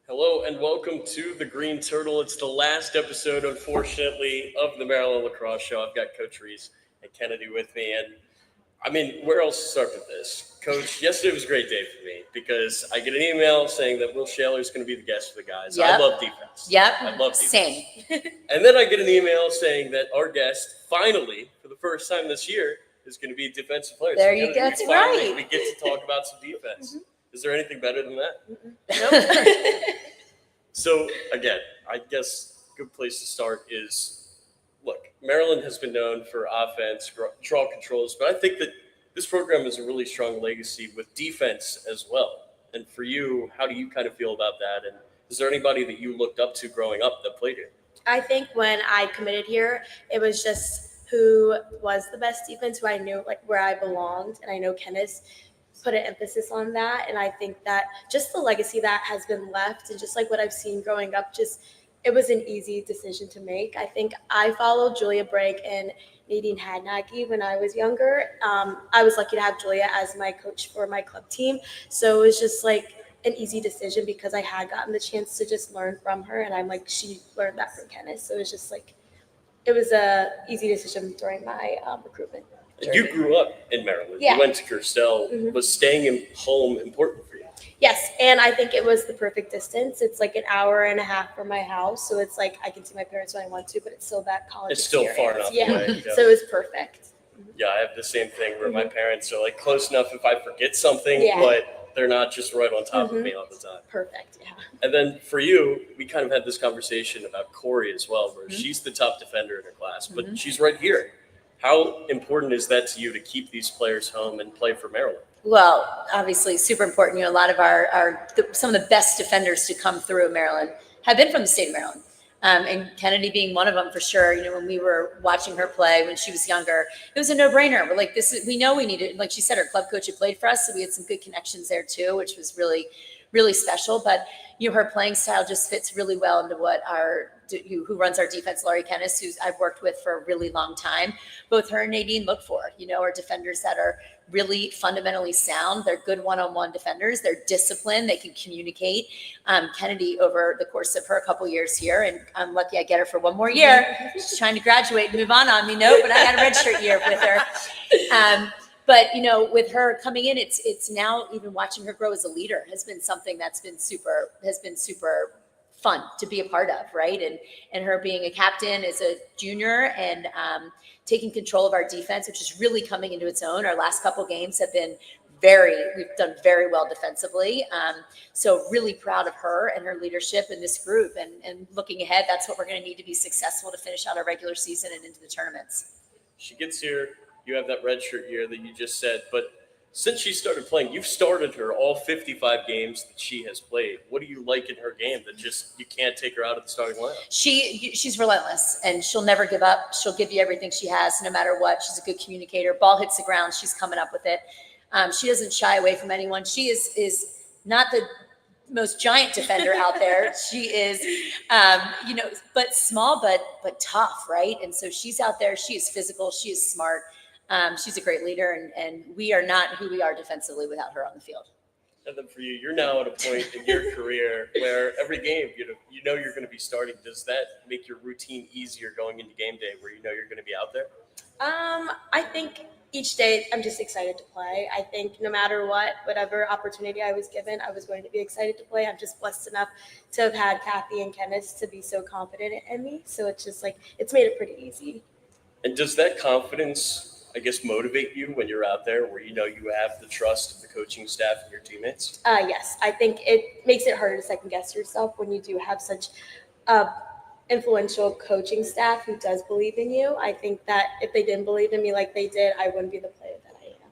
Hello and welcome to the Green Turtle. It's the last episode, unfortunately, of the Maryland Lacrosse Show. I've got Coach Reese and Kennedy with me, and where else to start with this? Coach, yesterday was a great day for me because I get an email saying that Will Shaler is going to be the guest for the guys. I Yep. love defense. Yep. I love defense. Same. And then I get an email saying that our guest, finally, for the first time this year, is going to be a defensive player. There you go. That's right. We get to talk about some defense. Is there anything better than that? Nope. So, again, I guess a good place to start is, look, Maryland has been known for offense, draw controls, but I think that this program has a really strong legacy with defense as well. And for you, how do you kind of feel about that? And is there anybody that you looked up to growing up that played here? I think when I committed here, it was just who was the best defense, who I knew like where I belonged, and I know Kenneth put an emphasis on that. And I think that just the legacy that has been left and just like what I've seen growing up, just it was an easy decision to make. I think I followed Julia Bragg and Nadine Hadnaggy when I was younger. I was lucky to have Julia as my coach for my club team. So it was just like an easy decision because I had gotten the chance to just learn from her. And I'm like, she learned that from Kenneth. So it was just like, it was a easy decision during my recruitment. You grew up in Maryland. Yeah. You went to Gerstel. Was staying in home important for you? Yes, and I think it was the perfect distance. It's like an hour and a half from my house, so it's like I can see my parents when I want to, but it's still that college It's still far enough experience. away. So it was perfect. Yeah, I have the same thing where my parents are like close enough if I forget something, Yeah. but they're not just right on top of me all the time. Perfect, yeah. And then for you, we kind of had this conversation about Corey as well, where she's the top defender in her class, but she's right here. How important is that to you to keep these players home and play for Maryland? Well, obviously, super important. You know, a lot of some of the best defenders to come through Maryland have been from the state of Maryland. And Kennedy being one of them for sure. You know, when we were watching her play when she was younger, it was a no-brainer. We're like, we know we need it. Like she said, her club coach had played for us, so we had some good connections there too, which was really, really special. But you know, her playing style just fits really well into what who runs our defense, Laurie Kennis, who I've worked with for a really long time. Both her and Nadine look for, you know, are defenders that are really fundamentally sound. They're good one-on-one defenders. They're disciplined. They can communicate. Kennedy, over the course of her couple years here, and I'm lucky I get her for one more year. She's trying to graduate and move on me, no, but I got a redshirt year with her. But you know, with her coming in, it's now even watching her grow as a leader has been something that's been super fun to be a part of, right? And her being a captain as a junior and taking control of our defense, which is really coming into its own. Our last couple games have been we've done very well defensively. So really proud of her and her leadership in this group. And looking ahead, that's what we're going to need to be successful to finish out our regular season and into the tournaments. She gets here. You have that redshirt year that you just said, but since she started playing, you've started her all 55 games that she has played. What do you like in her game that just you can't take her out of the starting lineup? She's relentless, and she'll never give up. She'll give you everything she has, no matter what. She's a good communicator. Ball hits the ground, she's coming up with it. She doesn't shy away from anyone. She is not the most giant defender out there. She is, you know, but small, but tough, right? And so she's out there. She is physical. She is smart. She's a great leader, and we are not who we are defensively without her on the field. And then for you, you're now at a point in your career where every game, you know you're going to be starting. Does that make your routine easier going into game day where you know you're going to be out there? I think each day I'm just excited to play. I think no matter whatever opportunity I was given, I was going to be excited to play. I'm just blessed enough to have had Kathy and Kenneth to be so confident in me. So it's just like, it's made it pretty easy. And does that confidence, I guess, motivate you when you're out there where you know you have the trust of the coaching staff and your teammates? Yes, I think it makes it harder to second guess yourself when you do have such influential coaching staff who does believe in you. I think that if they didn't believe in me like they did, I wouldn't be the player that I am.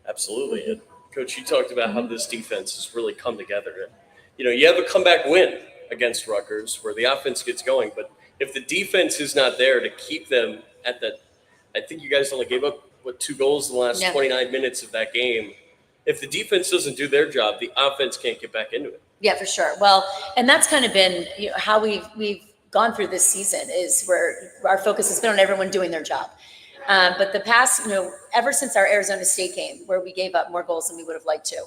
Absolutely. And Coach, you talked about how this defense has really come together. And, you know, you have a comeback win against Rutgers where the offense gets going, but if the defense is not there to keep them at that, I think you guys only gave up, 2 goals in the last 29 minutes of that game. If the defense doesn't do their job, the offense can't get back into it. Yeah, for sure. Well, and that's kind of been how we've gone through this season is where our focus has been on everyone doing their job. But the past, ever since our Arizona State game where we gave up more goals than we would have liked to,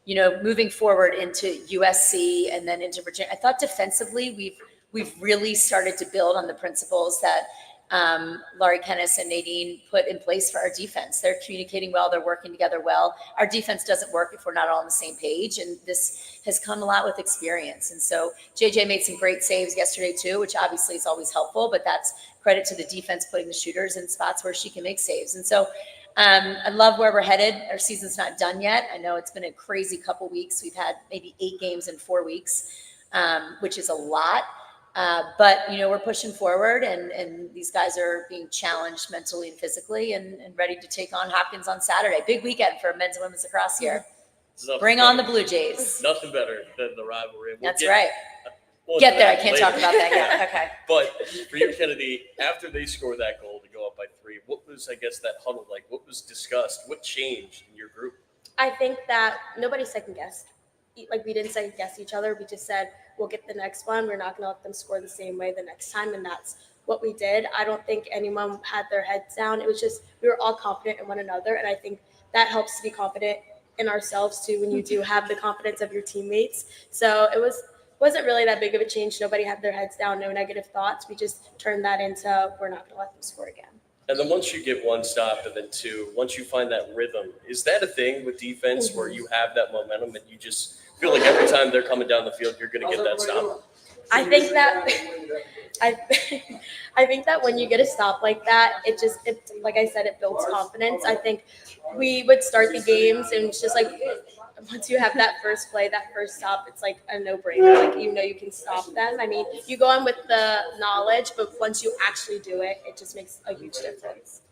moving forward into USC and then into Virginia, I thought defensively we've really started to build on the principles that Laurie Kennis and Nadine put in place for our defense. They're communicating well. They're working together well. Our defense doesn't work if we're not all on the same page. And this has come a lot with experience. And so JJ made some great saves yesterday too, which obviously is always helpful, but that's credit to the defense putting the shooters in spots where she can make saves. And so I love where we're headed. Our season's not done yet. I know it's been a crazy couple weeks. We've had maybe 8 games in 4 weeks, which is a lot. But we're pushing forward, and these guys are being challenged mentally and physically, and ready to take on Hopkins on Saturday. Big weekend for men's and women's lacrosse here. Bring on the Blue Jays. Nothing better than the rivalry. That's right. Get there. I can't talk about that yet. Okay. But for you, Kennedy, after they scored that goal to go up by 3, what was, I guess, that huddle like? What was discussed? What changed in your group? I think that nobody second guessed. Like, we didn't second guess each other. We just said, we'll get the next one. We're not going to let them score the same way the next time. And that's what we did. I don't think anyone had their heads down. It was just, we were all confident in one another. And I think that helps to be confident in ourselves too, when you do have the confidence of your teammates. So it wasn't really that big of a change. Nobody had their heads down, no negative thoughts. We just turned that into, we're not going to let them score again. And then once you get 1 stop and then 2, once you find that rhythm, is that a thing with defense where you have that momentum and you just feel like every time they're coming down the field, you're going to get that stop? I think that I think that when you get a stop like that, it like I said, it builds confidence. I think we would start the games and it's just like, once you have that first play, that first stop, it's like a no-brainer. Like, you can stop them. I mean, you go on with the knowledge, but once you actually do it, it just makes a huge difference.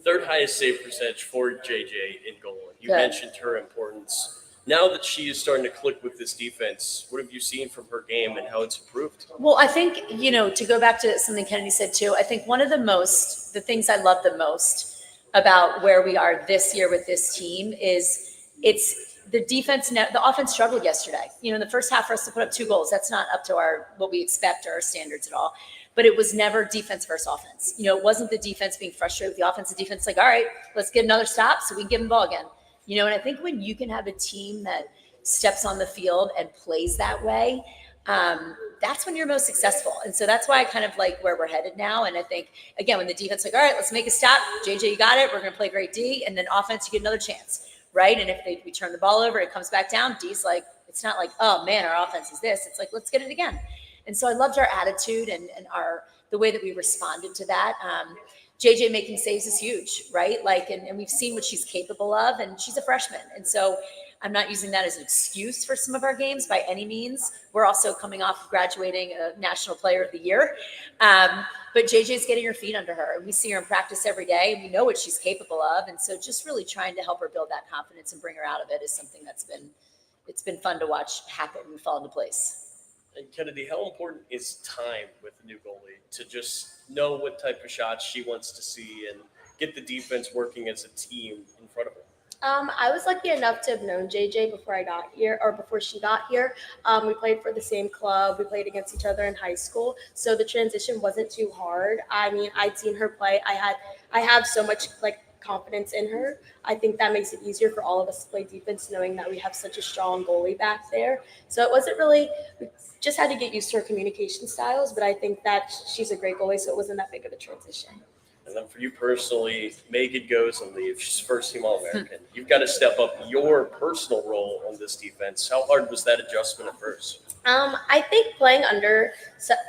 3rd highest save percentage for JJ in goal. You mentioned her importance. Now that she is starting to click with this defense, what have you seen from her game and how it's improved? Well, I think, to go back to something Kennedy said too, I think one of the things I love the most about where we are this year with this team is it's the defense. The offense struggled yesterday. In the first half for us to put up 2 goals, that's not up to what we expect or our standards at all. But it was never defense versus offense. It wasn't the defense being frustrated with the offense. The defense like, all right, let's get another stop so we can give them the ball again. And I think when you can have a team that steps on the field and plays that way, that's when you're most successful. And so that's why I kind of like where we're headed now. And I think, again, when the defense like, all right, let's make a stop. JJ, you got it. We're going to play great D. And then offense, you get another chance, right? And if we turn the ball over, it comes back down. D's like, it's not like, oh, man, our offense is this. It's like, let's get it again. And so I loved our attitude and the way that we responded to that. JJ making saves is huge, right? And we've seen what she's capable of, and she's a freshman. And so I'm not using that as an excuse for some of our games by any means. We're also coming off of graduating a National Player of the Year. But JJ's getting her feet under her. And we see her in practice every day, and we know what she's capable of. And so just really trying to help her build that confidence and bring her out of it is something it's been fun to watch happen and fall into place. And Kennedy, how important is time with the new goalie to just know what type of shots she wants to see and get the defense working as a team in front of her? I was lucky enough to have known JJ before I got here, or before she got here. We played for the same club. We played against each other in high school, so the transition wasn't too hard. I mean, I'd seen her play. I have so much confidence in her. I think that makes it easier for all of us to play defense, knowing that we have such a strong goalie back there. So it wasn't really, we just had to get used to her communication styles, but I think that she's a great goalie, so it wasn't that big of a transition. And then for you personally, Megan goes and leaves. She's first-team All-American. You've got to step up your personal role on this defense. How hard was that adjustment at first? I think playing under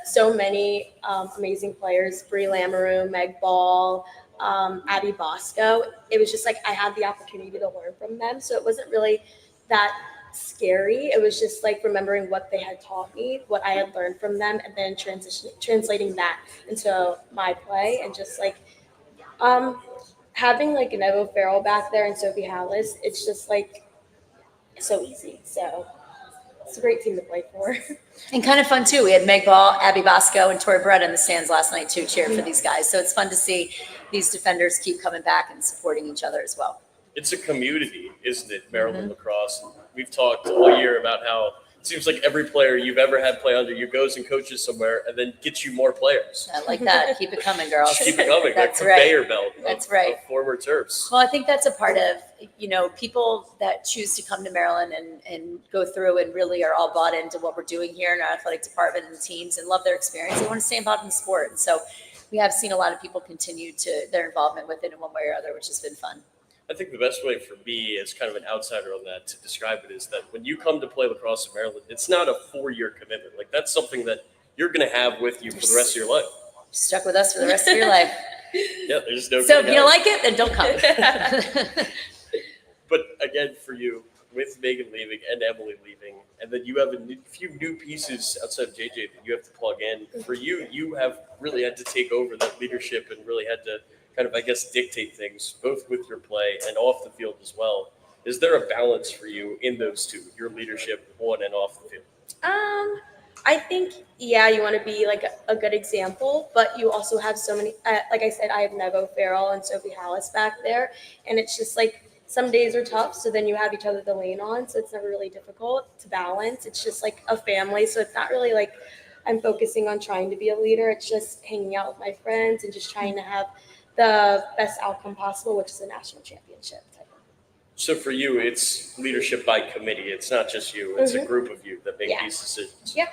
so many amazing players, Brie Lamoureux, Meg Ball, Abby Bosco, it was just like I had the opportunity to learn from them. So it wasn't really that scary. It was just like remembering what they had taught me, what I had learned from them, and then translating that into my play. And just having Nevo Farrell back there and Sophie Hallis, it's just so easy. So it's a great team to play for. And kind of fun too. We had Meg Ball, Abby Bosco, and Tori Brett in the stands last night too, cheering for these guys. So it's fun to see these defenders keep coming back and supporting each other as well. It's a community, isn't it, Maryland lacrosse? We've talked all year about how seems like every player you've ever had play under you goes and coaches somewhere and then gets you more players. I like that. Keep it coming, girls. Just keep it coming. That's like right. conveyor belt. That's right. Of former Terps. Well, I think that's a part of, people that choose to come to Maryland and go through and really are all bought into what we're doing here in our athletic department and the teams and love their experience. They want to stay involved in the sport. And so we have seen a lot of people continue to their involvement with it in one way or other, which has been fun. I think the best way for me as kind of an outsider on that to describe it is that when you come to play lacrosse in Maryland, it's not a 4-year commitment. Like that's something that you're going to have with you for the rest of your life. You're stuck with us for the rest of your life. Yeah, there's no. So if you don't like it, then don't come. But again, for you, with Megan leaving and Emily leaving, and then you have a few new pieces outside of JJ that you have to plug in. For you, you have really had to take over that leadership and really had to kind of, I guess, dictate things, both with your play and off the field as well. Is there a balance for you in those two, your leadership on and off the field? I think, you want to be like a good example, but you also have so many, like I said, I have Nevo Farrell and Sophie Hallis back there. And it's just like some days are tough. So then you have each other to lean on. So it's never really difficult to balance. It's just like a family. So it's not really like I'm focusing on trying to be a leader. It's just hanging out with my friends and just trying to have the best outcome possible, which is a national championship. So for you, it's leadership by committee. It's not just you. It's a group of you that make these decisions. Yeah.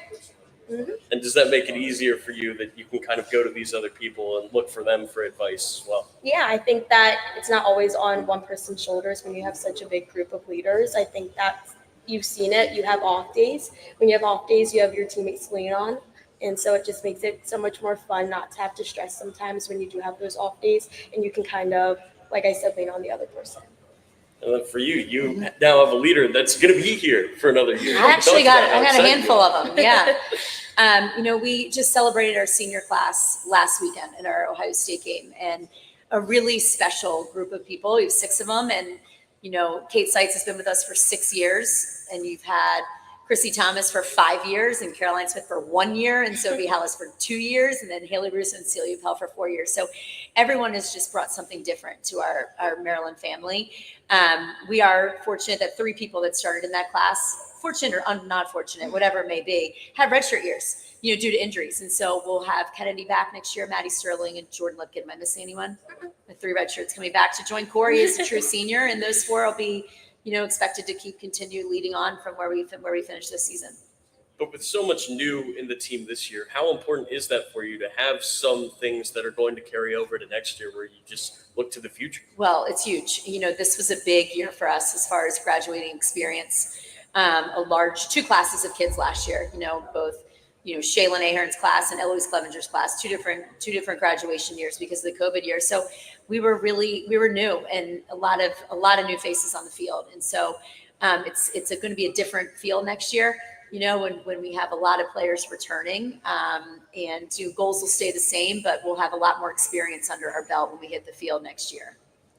Mm-hmm. And does that make it easier for you that you can kind of go to these other people and look for them for advice as well? Yeah, I think that it's not always on one person's shoulders when you have such a big group of leaders. I think that you've seen it. You have off days. When you have off days, you have your teammates to lean on. And so it just makes it so much more fun not to have to stress sometimes when you do have those off days. And you can kind of, like I said, lean on the other person. And then for you, you now have a leader that's going to be here for another year. I actually got a handful of them. Yeah. We just celebrated our senior class last weekend in our Ohio State game, and a really special group of people. We have 6 of them, and Kate Seitz has been with us for 6 years, and you've had Chrissy Thomas for 5 years, and Caroline Smith for 1 year, and Sophie Hallis for 2 years, and then Haley Bruce and Celia Pell for 4 years. So everyone has just brought something different to our Maryland family. We are fortunate that 3 people that started in that class, fortunate or not fortunate, whatever it may be, had redshirt years, due to injuries. And so we'll have Kennedy back next year, Maddie Sterling, and Jordan Lipkin. Am I missing anyone? The 3 redshirts coming back to join Corey as a true senior, and those 4 will be expected to continue leading on from where we finish this season. But with so much new in the team this year, how important is that for you to have some things that are going to carry over to next year where you just look to the future? Well, it's huge. This was a big year for us as far as graduating experience. A large 2 classes of kids last year, both Shaylin Ahern's class and Eloise Clevenger's class, two different graduation years because of the COVID year. So we were new, and a lot of new faces on the field. And so it's going to be a different feel next year, when we have a lot of players returning, and goals will stay the same, but we'll have a lot more experience under our belt when we hit the field next year.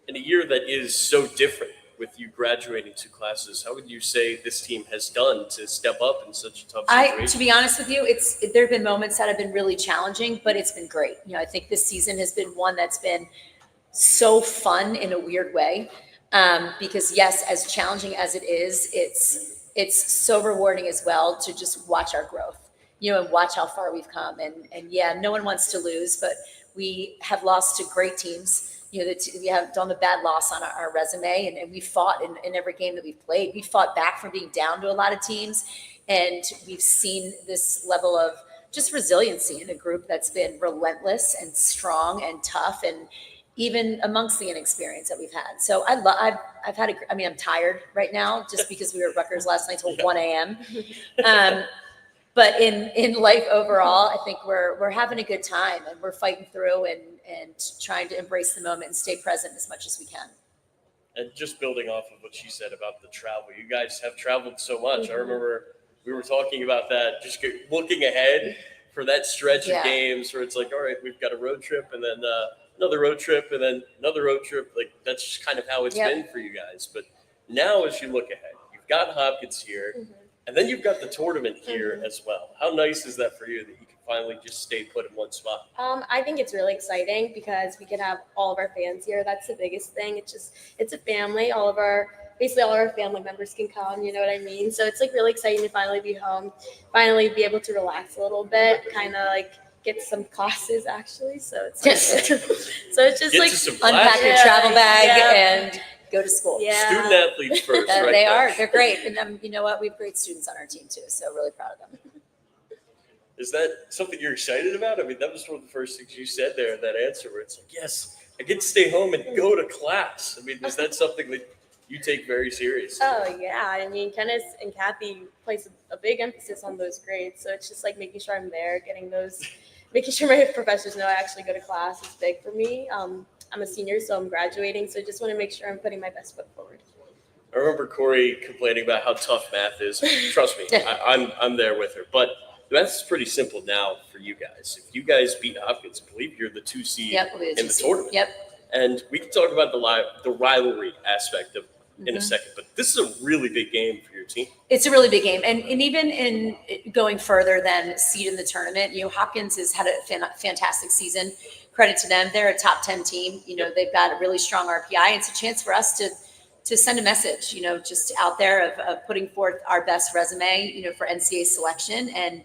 In a year that is so different, with you graduating 2 classes, how would you say this team has done to step up in such a tough situation? To be honest with you, there have been moments that have been really challenging, but it's been great. I think this season has been one that's been so fun in a weird way, because yes, as challenging as it is, it's so rewarding as well to just watch our growth, and watch how far we've come. And yeah, no one wants to lose, but we have lost to great teams. We have done a bad loss on our resume, and we fought in every game that we've played. We fought back from being down to a lot of teams, and we've seen this level of just resiliency in a group that's been relentless and strong and tough, and even amongst the inexperience that we've had. So I've had I'm tired right now just because we were at Rutgers last night till 1 a.m. But in life overall, I think we're having a good time, and we're fighting through and trying to embrace the moment and stay present as much as we can. And just building off of what she said about the travel, you guys have traveled so much. I remember we were talking about that, just looking ahead for that stretch of games where it's like, all right, we've got a road trip and then another road trip and then another road trip. Like that's just kind of how it's been for you guys. But now as you look ahead, you've got Hopkins here. And then you've got the tournament here as well. How nice is that for you that you can finally just stay put in one spot? I think it's really exciting because we can have all of our fans here. That's the biggest thing. It's a family. All of our basically all our family members can come, you know what I mean? So it's like really exciting to finally be home, finally be able to relax a little bit, kind of like get some classes actually. So it's like, so it's just Get like to some Unpack your classes. travel bag Yeah. and go to school. Yeah. Student athletes first, right? They are. Coach? They're great. And you know what? We have great students on our team too. So really proud of them. Is that something you're excited about? I mean, that was one of the first things you said there in that answer, where it's like, yes, I get to stay home and go to class. I mean, is that something that you take very seriously? Oh yeah, I mean, Kenneth and Kathy place a big emphasis on those grades, so it's just like making sure I'm there, getting those, making sure my professors know I actually go to class is big for me. I'm a senior, so I'm graduating, so I just want to make sure I'm putting my best foot forward. I remember Corey complaining about how tough math is. Trust me, I'm there with her. But math is pretty simple now for you guys. If you guys beat Hopkins, I believe you're the 2 seed Yep. We'll be in the seed. tournament. Yep. And we can talk about the rivalry aspect of in a second. But this is a really big game for your team. It's a really big game. And even in going further than seed in the tournament, you know, Hopkins has had a fantastic season. Credit to them. They're a top 10 team. You know, they've got a really strong RPI. It's a chance for us to send a message, you know, just out there of putting forth our best resume, you know, for NCAA selection. And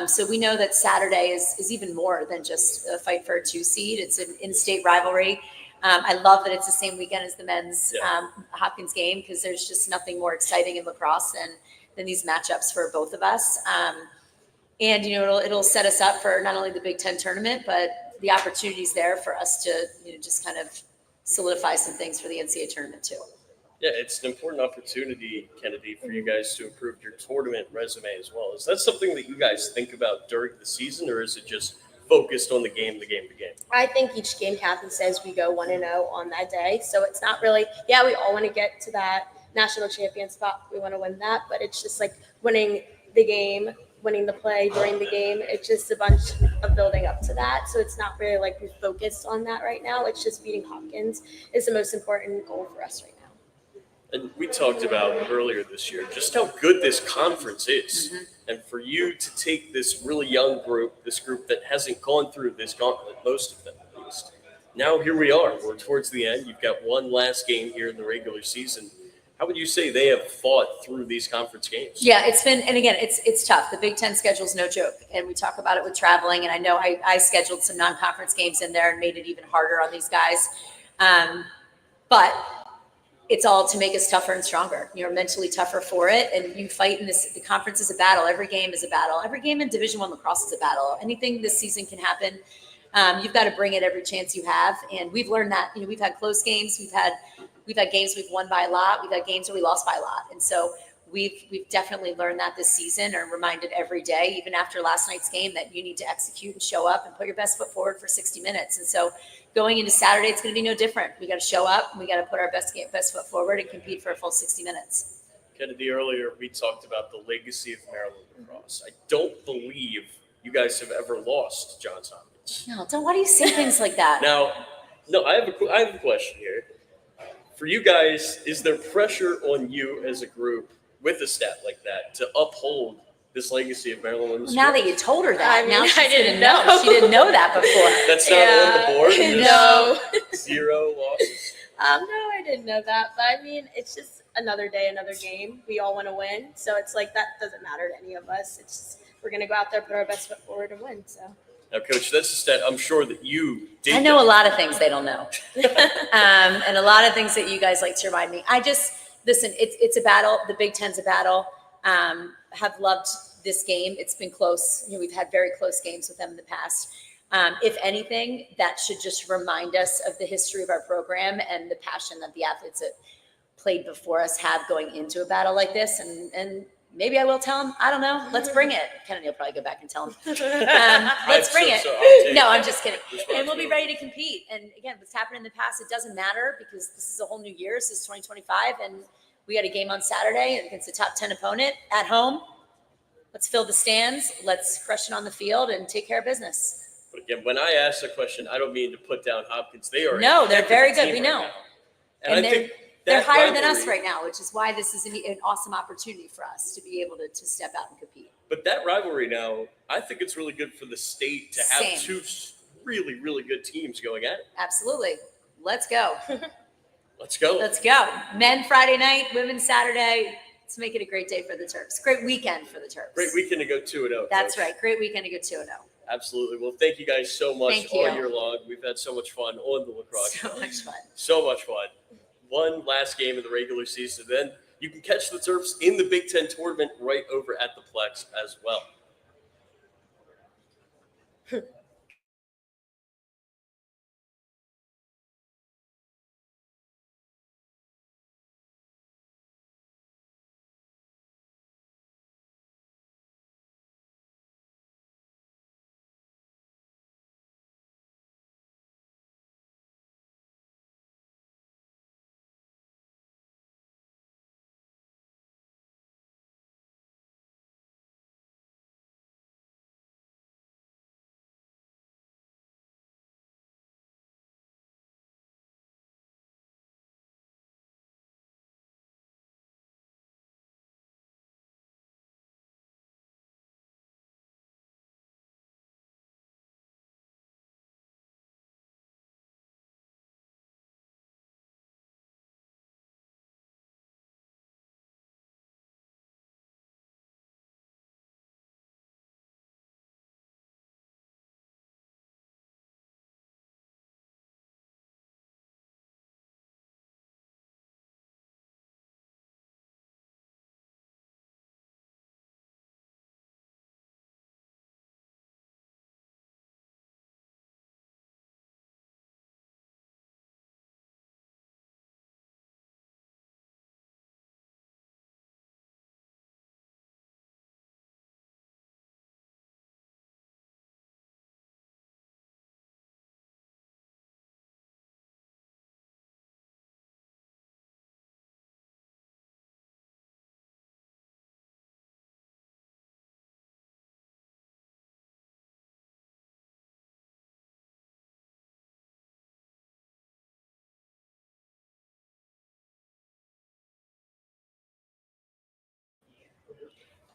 so we know that Saturday is even more than just a fight for a 2 seed. It's an in-state rivalry. I love that it's the same weekend as the men's Hopkins game, because there's just nothing more exciting in lacrosse than these matchups for both of us. And, you know, it'll set us up for not only the Big Ten tournament, but the opportunities there for us to, you know, just kind of solidify some things for the NCAA tournament too. Yeah, it's an important opportunity, Kennedy, for you guys to improve your tournament resume as well. Is that something that you guys think about during the season, or is it just focused on the game? I think each game Kathy says we go 1-0 on that day, so it's not really. Yeah, we all want to get to that national champion spot. We want to win that, but it's just like winning the game, winning the play during the game. It's just a bunch of building up to that. So it's not really like we're focused on that right now. It's just beating Hopkins is the most important goal for us right now. And we talked about earlier this year just how good this conference is. And for you to take this really young group, this group that hasn't gone through this gauntlet, most of them at least, now here we are. We're towards the end. You've got one last game here in the regular season. How would you say they have fought through these conference games? Yeah, it's been, and again, it's tough. The Big Ten schedule is no joke, and we talk about it with traveling. And I know I scheduled some non-conference games in there and made it even harder on these guys. But it's all to make us tougher and stronger. You're mentally tougher for it, and you fight in this. The conference is a battle. Every game is a battle. Every game in Division I lacrosse is a battle. Anything this season can happen. You've got to bring it every chance you have, and we've learned that. You know, we've had close games. We've had games we've won by a lot. We've had games where we lost by a lot, and so we've definitely learned that this season, or reminded every day, even after last night's game, that you need to execute and show up and put your best foot forward for 60 minutes. And so going into Saturday, it's going to be no different. We got to show up, and we got to put our best foot forward and compete for a full 60 minutes. Kennedy, earlier we talked about the legacy of Maryland lacrosse. I don't believe you guys have ever lost Johns Hopkins. No, don't. Why do you say things like that? Now, no, I have a question here. For you guys, is there pressure on you as a group with a stat like that to uphold this legacy of Maryland women's Now sports? that you told her that, I mean, now she's I didn't gonna know. She didn't know that before. That's not on the board? No. 0 losses? No, I didn't know that. But I mean, it's just another day, another game. We all want to win. So it's like that doesn't matter to any of us. It's just we're going to go out there, put our best foot forward and win. So. Now, Coach, that's a stat I'm sure that you did. I know a lot of things they don't know, and a lot of things that you guys like to remind me. I just listen. It's a battle. The Big Ten's a battle. Have loved this game. It's been close. You know, we've had very close games with them in the past. If anything, that should just remind us of the history of our program and the passion that the athletes that played before us have going into a battle like this. And maybe I will tell them, I don't know, let's bring it. Kennedy will probably go back and tell them, let's bring it. No, I'm just kidding. And we'll be ready to compete. And again, what's happened in the past, it doesn't matter, because this is a whole new year. This is 2025, and we got a game on Saturday against a top 10 opponent at home. Let's fill the stands. Let's crush it on the field and take care of business. But again, when I ask a question, I don't mean to put down Hopkins. They are No, they're very good. team We right know. now. And I think they're that higher than us rivalry- right now, which is why this is an awesome opportunity for us to be able to step out and compete. But that rivalry now, I think it's really good for the state to have Same. two really, really good teams going at it. Absolutely. Let's go. Let's go. Let's go. Men Friday night, women Saturday. Let's make it a great day for the Terps. Great weekend for the Terps. Great weekend to go 2-0. That's Coach. right. Great weekend to go 2-0. Absolutely. Well, thank you guys so much Thank all you. year long. We've had so much fun on the lacrosse. So much fun. So much fun. One last game of the regular season. Then you can catch the Terps in the Big Ten tournament right over at the Plex as well.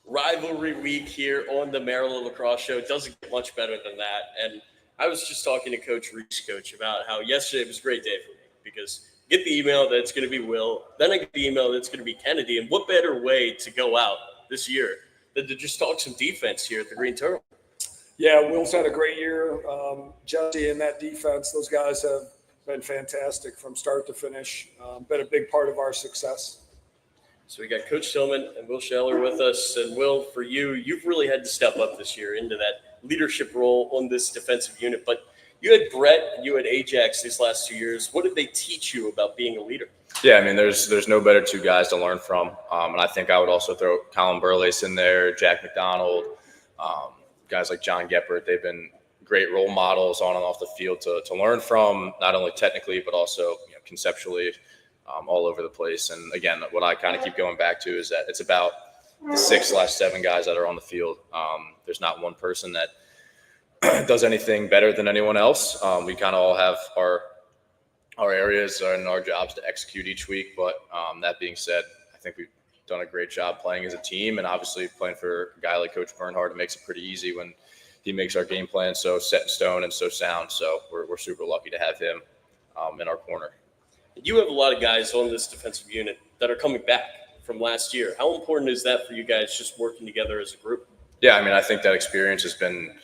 Rivalry week here on the Maryland Lacrosse Show. It doesn't get much better than that. And I was just talking to Coach Reese, Coach, about how yesterday was a great day for me because I get the email that it's going to be Will. Then I get the email that it's going to be Kennedy. And what better way to go out this year than to just talk some defense here at the Greene Turtle? Yeah, Will's had a great year. Jesse and that defense, those guys have been fantastic from start to finish. Been a big part of our success. So we got Coach Tillman and Will Scheller with us. And Will, for you, you've really had to step up this year into that leadership role on this defensive unit. But you had Brett and you had Ajax these last 2 years. What did they teach you about being a leader? Yeah, I mean, there's no better two guys to learn from. And I think I would also throw Colin Burlace in there, Jack McDonald, guys like John Geppert. They've been great role models on and off the field to learn from, not only technically, but also conceptually. All over the place. And again, what I kind of keep going back to is that it's about the 6/7 guys that are on the field. There's not one person that does anything better than anyone else. We kind of all have our areas and our jobs to execute each week. But that being said, I think we've done a great job playing as a team, and obviously playing for a guy like Coach Bernhardt, it makes it pretty easy when he makes our game plan so set in stone and so sound. So we're super lucky to have him in our corner. You have a lot of guys on this defensive unit that are coming back from last year. How important is that for you guys just working together as a group? Yeah, I mean, I think that experience has been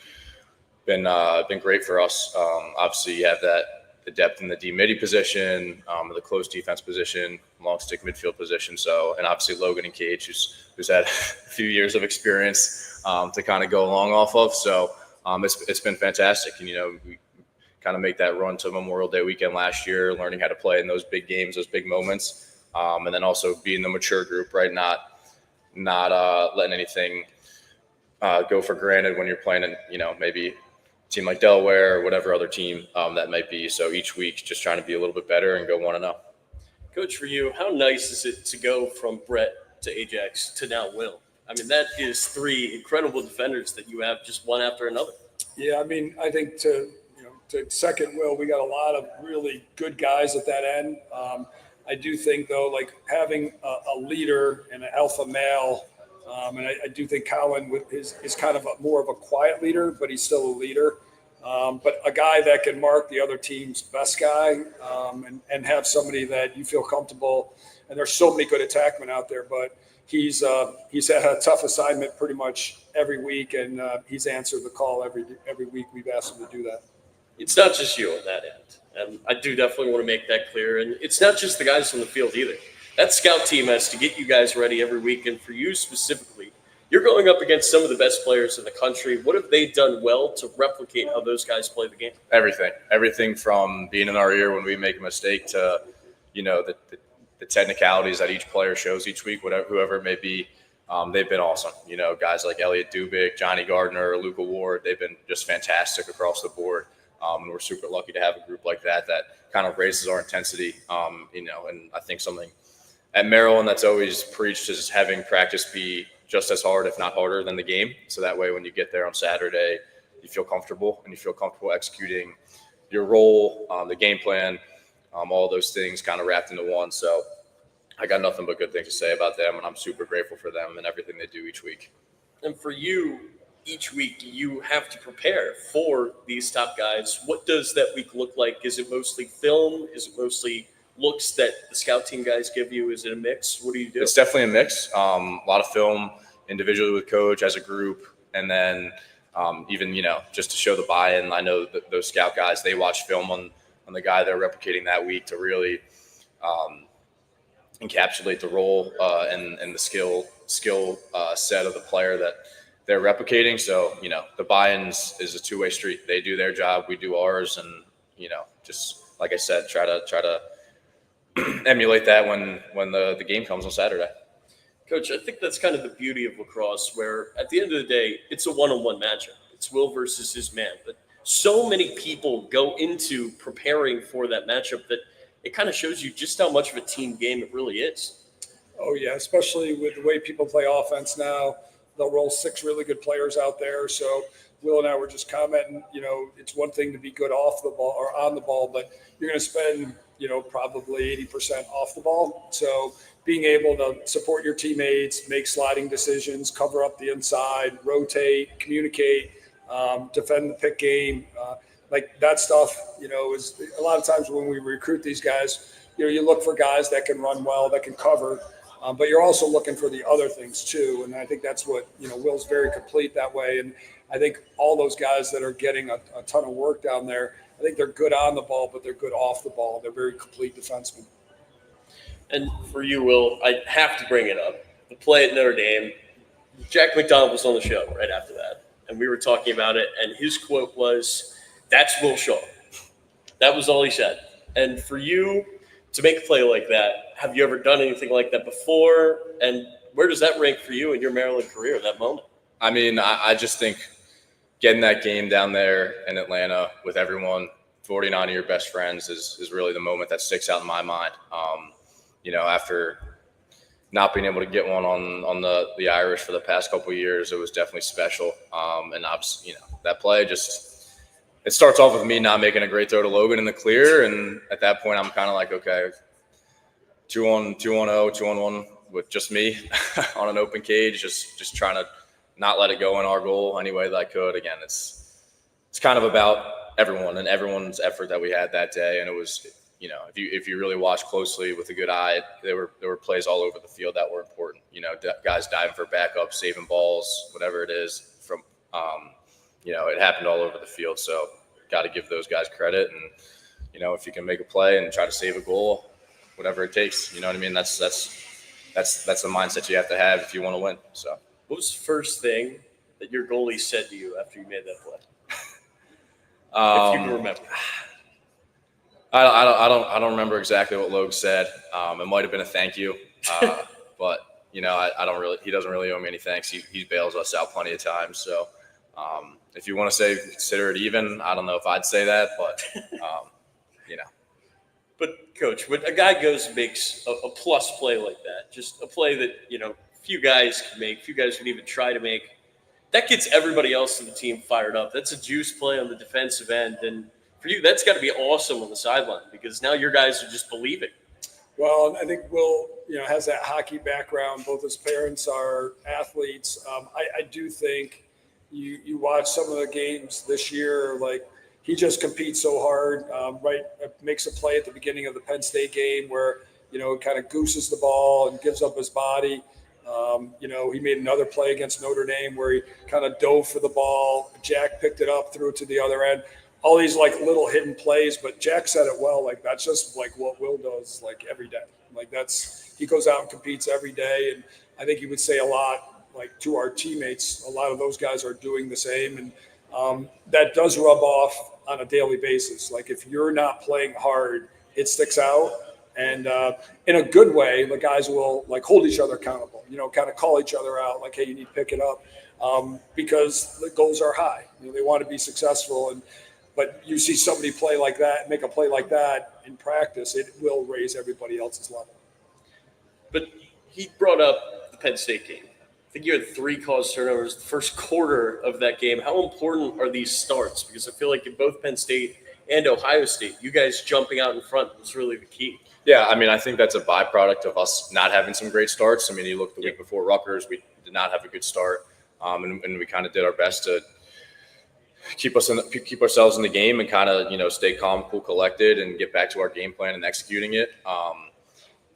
great for us. Obviously, you have the depth in the D midi position, the close defense position, long stick midfield position. So, and obviously Logan and Cage, who's had a few years of experience to kind of go along off of. So it's been fantastic. And we kind of make that run to Memorial Day weekend last year, learning how to play in those big games, those big moments, and then also being the mature group, right? Not letting anything go for granted when you're playing in, maybe a team like Delaware or whatever other team that might be. So each week, just trying to be a little bit better and go 1-0. Coach, for you, how nice is it to go from Brett to Ajax to now Will? I mean, that is 3 incredible defenders that you have just one after another. Yeah, I mean, I think to second Will, we got a lot of really good guys at that end. I do think, though, like having a leader and an alpha male, and I do think Colin is kind of more of a quiet leader, but he's still a leader. But a guy that can mark the other team's best guy, and have somebody that you feel comfortable. And there's so many good attackmen out there, but he's had a tough assignment pretty much every week, and he's answered the call every week we've asked him to do that. It's not just you on that end. And I do definitely want to make that clear. And it's not just the guys on the field either. That scout team has to get you guys ready every week. And for you specifically, you're going up against some of the best players in the country. What have they done well to replicate how those guys play the game? Everything from being in our ear when we make a mistake to, the technicalities that each player shows each week, whoever it may be. They've been awesome. Guys like Elliot Dubik, Johnny Gardner, Luca Ward, they've been just fantastic across the board. And we're super lucky to have a group like that kind of raises our intensity. And I think something at Maryland that's always preached is having practice be just as hard, if not harder, than the game. So that way, when you get there on Saturday, you feel comfortable and you feel comfortable executing your role, the game plan, all those things kind of wrapped into one. So I got nothing but good things to say about them, and I'm super grateful for them and everything they do each week. And for you, each week you have to prepare for these top guys. What does that week look like? Is it mostly film? Is it mostly looks that the scout team guys give you? Is it a mix? What do you do? It's definitely a mix. A lot of film individually with coach as a group, and then even just to show the buy-in. I know that those scout guys, they watch film on the guy they're replicating that week to really encapsulate the role and the skill set of the player that they're replicating. So, the buy-ins is a two-way street. They do their job, we do ours, and, just like I said, try to emulate that when the game comes on Saturday. Coach, I think that's kind of the beauty of lacrosse, where at the end of the day, it's a one-on-one matchup. It's Will versus his man. But so many people go into preparing for that matchup that it kind of shows you just how much of a team game it really is. Oh, yeah, especially with the way people play offense now. They'll roll 6 really good players out there. So Will and I were just commenting, it's one thing to be good off the ball or on the ball, but you're going to spend, probably 80% off the ball. So being able to support your teammates, make sliding decisions, cover up the inside, rotate, communicate, defend the pick game, like that stuff, is a lot of times when we recruit these guys, you look for guys that can run well, that can cover. But you're also looking for the other things too. And I think that's what, Will's very complete that way. And I think all those guys that are getting a ton of work down there, I think they're good on the ball, but they're good off the ball. They're very complete defensemen. And for you, Will, I have to bring it up. The play at Notre Dame, Jack McDonald was on the show right after that. And we were talking about it. And his quote was, "That's Will Shaw." That was all he said. And for you to make a play like that, have you ever done anything like that before? And where does that rank for you in your Maryland career, that moment? I mean, I just think getting that game down there in Atlanta with everyone, 49 of your best friends, is really the moment that sticks out in my mind. After not being able to get one on the Irish for the past couple of years, it was definitely special. And obviously, that play it starts off with me not making a great throw to Logan in the clear. And at that point, I'm kind of like, okay, 2-on-0, 2-on-1 with just me on an open cage, just trying to not let it go in our goal any way that I could. Again, it's kind of about everyone and everyone's effort that we had that day. And it was, if you really watch closely with a good eye, there were plays all over the field that were important. Guys diving for backup, saving balls, whatever it is from, it happened all over the field. So got to give those guys credit. And, if you can make a play and try to save a goal, whatever it takes, you know what I mean? That's the mindset you have to have if you want to win. So what was the first thing that your goalie said to you after you made that play? If you can remember. I don't remember exactly what Logue said. It might have been a thank you, but I don't really. He doesn't really owe me any thanks. He bails us out plenty of times. So if you want to say consider it even, I don't know if I'd say that, but But coach, when a guy goes and makes a plus play like that, just a play that few guys can make, few guys would even try to make, that gets everybody else in the team fired up. That's a juice play on the defensive end, and for you, that's got to be awesome on the sideline because now your guys are just believing. Well, I think Will, has that hockey background. Both his parents are athletes. I do think, you watch some of the games this year, like he just competes so hard, right? Makes a play at the beginning of the Penn State game where, kind of gooses the ball and gives up his body. He made another play against Notre Dame where he kind of dove for the ball. Jack picked it up, threw it to the other end. All these like little hidden plays, but Jack said it well. Like that's just like what Will does like every day. Like he goes out and competes every day. And I think he would say a lot like to our teammates. A lot of those guys are doing the same. And that does rub off on a daily basis. Like if you're not playing hard, it sticks out. And in a good way, the guys will like hold each other accountable, kind of call each other out like, hey, you need to pick it up because the goals are high. They want to be successful. But you see somebody play like that, make a play like that in practice, it will raise everybody else's level. But he brought up the Penn State game. I think you had 3 caused turnovers the first quarter of that game. How important are these starts? Because I feel like in both Penn State and Ohio State, you guys jumping out in front was really the key. Yeah, I mean, I think that's a byproduct of us not having some great starts. I mean, you look the week before Rutgers, we did not have a good start, and we kind of did our best to keep ourselves in the game and kind of stay calm, cool, collected, and get back to our game plan and executing it.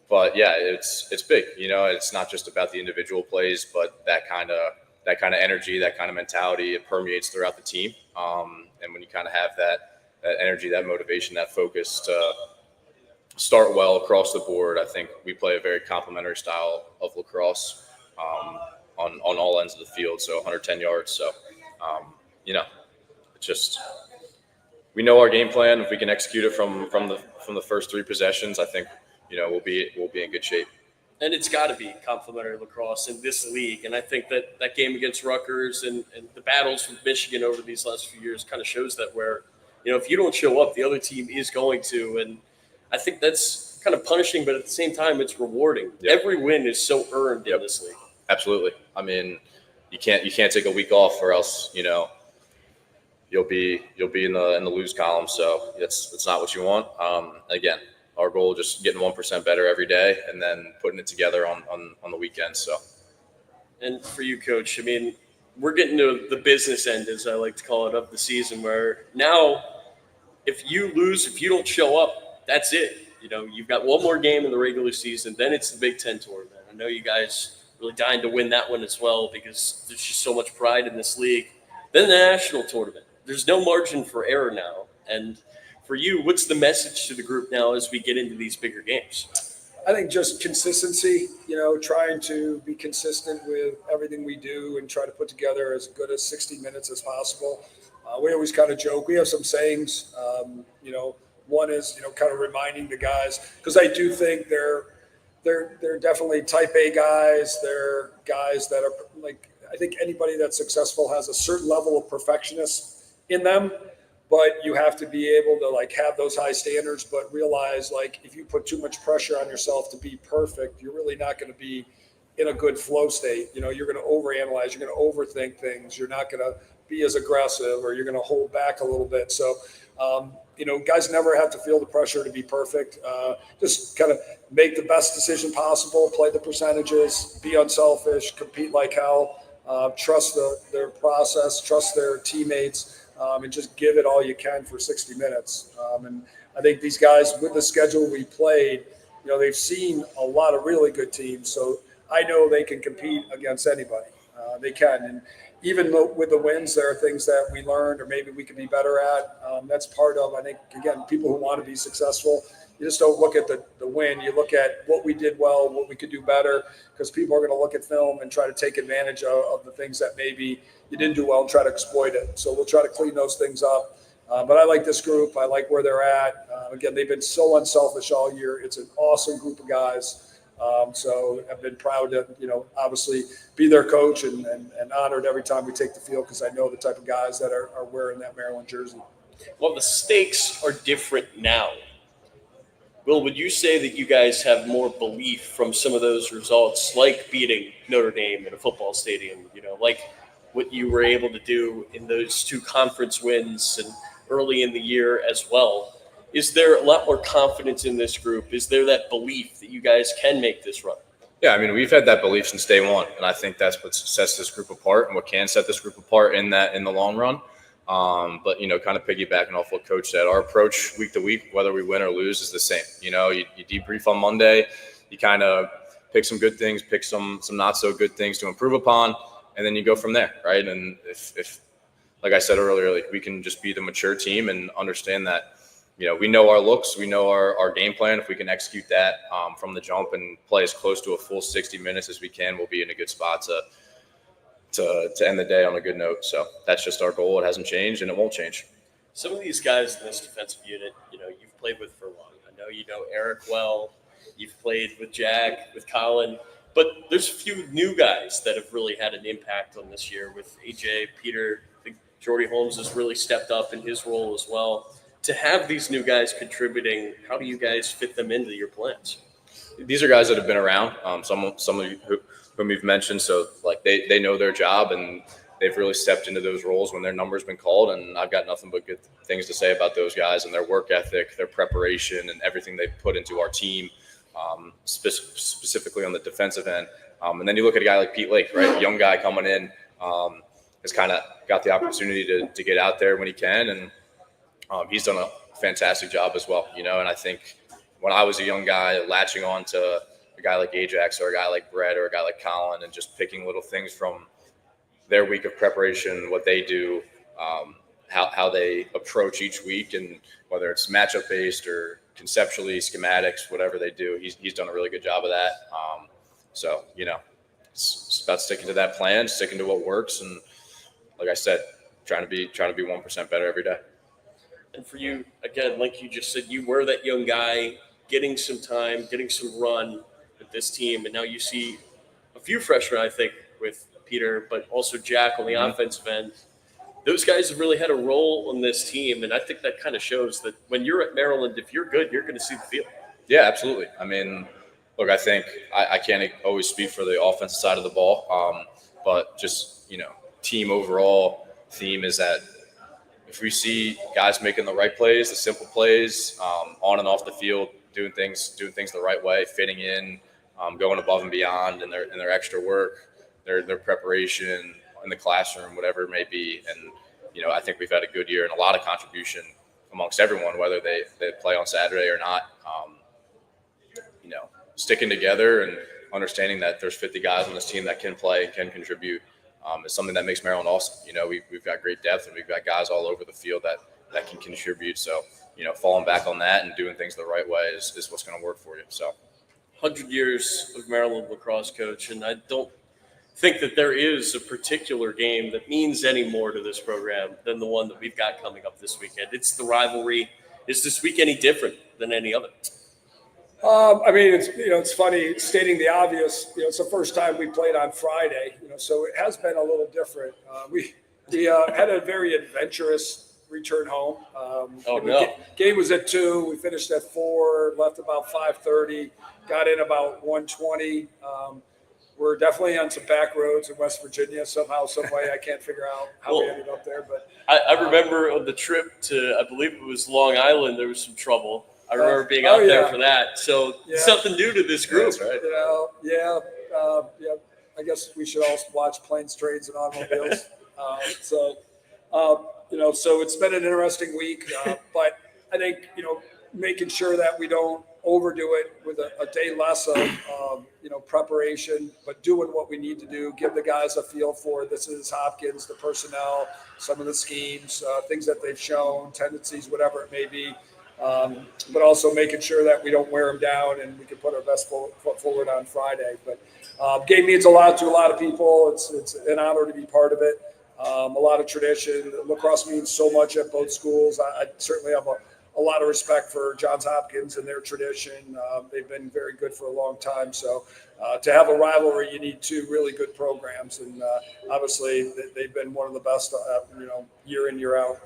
But yeah, it's big. It's not just about the individual plays, but that kind of energy, that kind of mentality, it permeates throughout the team. And when you kind of have that energy, that motivation, that focus to start well across the board, I think we play a very complementary style of lacrosse on all ends of the field. So 110 yards. So it's just we know our game plan. If we can execute it from the first 3 possessions, I think we'll be in good shape. And it's got to be complementary lacrosse in this league. And I think that game against Rutgers and the battles with Michigan over these last few years kind of shows that where, if you don't show up, the other team is going to. And I think that's kind of punishing, but at the same time, it's rewarding. Yep. Every win is so earned in this league. Absolutely. I mean, you can't take a week off, or else you'll be in the lose column. So that's not what you want. Again, our goal is just getting 1% better every day, and then putting it together on the weekend. So, and for you, Coach, I mean, we're getting to the business end, as I like to call it, of the season, where now if you lose, if you don't show up, that's it. You've got one more game in the regular season, then it's the Big Ten tournament. I know you guys really dying to win that one as well because there's just so much pride in this league. Then the national tournament. There's no margin for error now. And for you, what's the message to the group now as we get into these bigger games? I think just consistency, trying to be consistent with everything we do and try to put together as good as 60 minutes as possible. We always kind of joke. We have some sayings, one is, kind of reminding the guys, because I do think they're definitely type A guys. They're guys that are like, I think anybody that's successful has a certain level of perfectionist in them, but you have to be able to like have those high standards, but realize like if you put too much pressure on yourself to be perfect, you're really not going to be in a good flow state. You're going to overanalyze, you're going to overthink things. You're not going to be as aggressive, or you're going to hold back a little bit. So, guys never have to feel the pressure to be perfect. Just kind of make the best decision possible, play the percentages, be unselfish, compete like hell, trust their process, trust their teammates, and just give it all you can for 60 minutes. And I think these guys, with the schedule we played, they've seen a lot of really good teams. So I know they can compete against anybody. They can. And even with the wins, there are things that we learned or maybe we could be better at. That's part of, I think, again, people who want to be successful. You just don't look at the win. You look at what we did well, what we could do better, because people are going to look at film and try to take advantage of the things that maybe you didn't do well and try to exploit it. So we'll try to clean those things up. But I like this group. I like where they're at. Again, they've been so unselfish all year. It's an awesome group of guys. So I've been proud to, obviously be their coach and honored every time we take the field, because I know the type of guys that are wearing that Maryland jersey. Well, the stakes are different now. Will, would you say that you guys have more belief from some of those results, like beating Notre Dame in a football stadium, like what you were able to do in those 2 conference wins and early in the year as well? Is there a lot more confidence in this group? Is there that belief that you guys can make this run? Yeah, I mean, we've had that belief since day one, and I think that's what sets this group apart and what can set this group apart in the long run. But kind of piggybacking off what Coach said, our approach week to week, whether we win or lose, is the same. You debrief on Monday, you kind of pick some good things, pick some not so good things to improve upon, and then you go from there, right? And if like I said earlier, like we can just be the mature team and understand that we know our looks, we know our game plan. If we can execute that from the jump and play as close to a full 60 minutes as we can, we'll be in a good spot to end the day on a good note. So that's just our goal. It hasn't changed, and it won't change. Some of these guys in this defensive unit, you've played with for long. I know you know Eric well. You've played with Jack, with Colin, but there's a few new guys that have really had an impact on this year with AJ, Peter. I think Jordy Holmes has really stepped up in his role as well. To have these new guys contributing, how do you guys fit them into your plans? These are guys that have been around. Some of you whom you've mentioned, so like they know their job and they've really stepped into those roles when their number's been called. And I've got nothing but good things to say about those guys and their work ethic, their preparation, and everything they've put into our team, specifically on the defensive end. And then you look at a guy like Pete Lake, right? A young guy coming in, has kind of got the opportunity to get out there when he can, and he's done a fantastic job as well, And I think when I was a young guy, latching on to a guy like Ajax or a guy like Brett or a guy like Colin and just picking little things from their week of preparation, what they do, how they approach each week, and whether it's matchup based or conceptually, schematics, whatever they do, he's done a really good job of that. So it's about sticking to that plan, sticking to what works, and like I said, trying to be 1% better every day. And for you, again, like you just said, you were that young guy getting some time, getting some run with this team. And now you see a few freshmen, I think, with Peter, but also Jack on the offensive end. Those guys have really had a role on this team. And I think that kind of shows that when you're at Maryland, if you're good, you're going to see the field. Yeah, absolutely. I mean, look, I think I can't always speak for the offensive side of the ball, but just, team overall theme is that if we see guys making the right plays, the simple plays, on and off the field, doing things the right way, fitting in, going above and beyond in their extra work, their preparation in the classroom, whatever it may be. And, I think we've had a good year and a lot of contribution amongst everyone, whether they play on Saturday or not. Sticking together and understanding that there's 50 guys on this team that can play and can contribute is something that makes Maryland awesome. We've got great depth and we've got guys all over the field that can contribute. So, falling back on that and doing things the right way is what's going to work for you. So 100 years of Maryland lacrosse, Coach, and I don't think that there is a particular game that means any more to this program than the one that we've got coming up this weekend. It's the rivalry. Is this week any different than any other? It's funny stating the obvious. It's the first time we played on Friday. So it has been a little different. We had a very adventurous return home. Game was at 2. We finished at 4. Left about 5:30. Got in about 1:20. We're definitely on some back roads in West Virginia somehow, some way. I can't figure out how we ended up there. But I remember on the trip to, I believe it was Long Island, there was some trouble. I remember being out there for that. So something new to this group, right? I guess we should all watch Planes, Trains, and Automobiles. So it's been an interesting week. But I think, making sure that we don't overdo it with a day less of preparation, but doing what we need to do, give the guys a feel for this is Hopkins, the personnel, some of the schemes, things that they've shown, tendencies, whatever it may be. But also making sure that we don't wear them down and we can put our best foot forward on Friday. But game means a lot to a lot of people. It's an honor to be part of it. A lot of tradition. Lacrosse means so much at both schools. I certainly have a lot of respect for Johns Hopkins and their tradition. They've been very good for a long time. So to have a rivalry, you need 2 really good programs. And obviously they've been one of the best, year in, year out.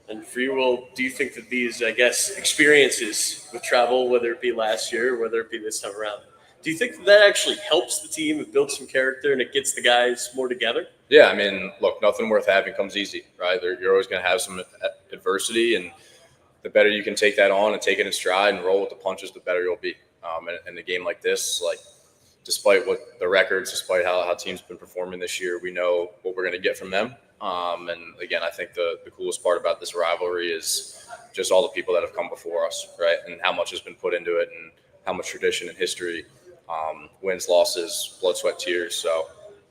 And for you, Will, do you think that these, experiences with travel, whether it be last year or whether it be this time around, do you think that actually helps the team and builds some character and it gets the guys more together? Yeah, look, nothing worth having comes easy, right? You're always going to have some adversity, and the better you can take that on and take it in stride and roll with the punches, the better you'll be. And a game like this, despite what the records, despite how teams have been performing this year, we know what we're going to get from them. And again, I think the coolest part about this rivalry is just all the people that have come before us, right? And how much has been put into it and how much tradition and history, wins, losses, blood, sweat, tears. So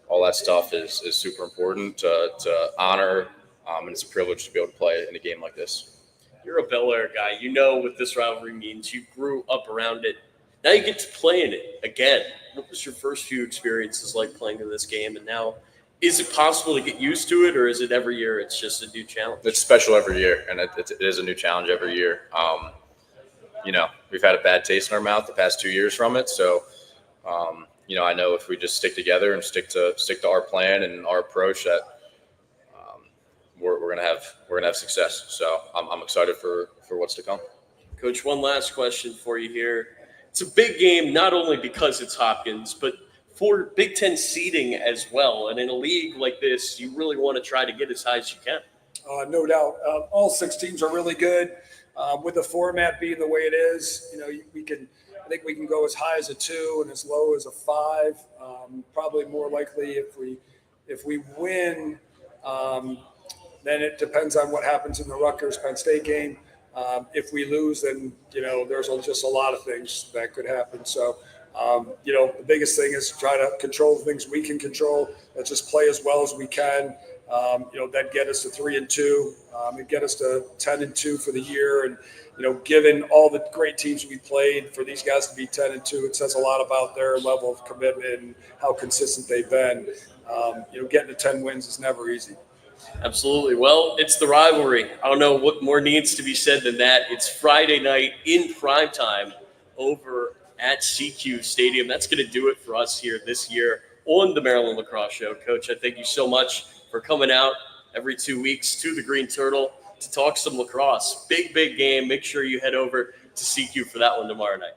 all that stuff is super important to honor. And it's a privilege to be able to play in a game like this. You're a Bel Air guy. You know what this rivalry means. You grew up around it. Now you get to play in it again. What was your first few experiences like playing in this game? And now, is it possible to get used to it, or is it every year it's just a new challenge? It's special every year, and it is a new challenge every year. We've had a bad taste in our mouth the past 2 years from it. So, I know if we just stick together and stick to our plan and our approach, that we're gonna have success. So I'm excited for what's to come. Coach, one last question for you here. It's a big game, not only because it's Hopkins, but for Big Ten seeding as well. And in a league like this, you really want to try to get as high as you can. No doubt. All 6 teams are really good. With the format being the way it is, I think we can go as high as a 2 and as low as a 5. Probably more likely if we win, then it depends on what happens in the Rutgers-Penn State game. If we lose, then, there's just a lot of things that could happen. So, the biggest thing is try to control the things we can control. Let's just play as well as we can. That get us to 3-2, and get us to 10-2 for the year. And, given all the great teams we played, for these guys to be 10-2, it says a lot about their level of commitment and how consistent they've been. Getting to 10 wins is never easy. Absolutely. Well, it's the rivalry. I don't know what more needs to be said than that. It's Friday night in primetime over at CQ Stadium. That's going to do it for us here this year on the Maryland Lacrosse Show. Coach, I thank you so much for coming out every 2 weeks to the Green Turtle to talk some lacrosse. Big game. Make sure you head over to CQ for that one tomorrow night.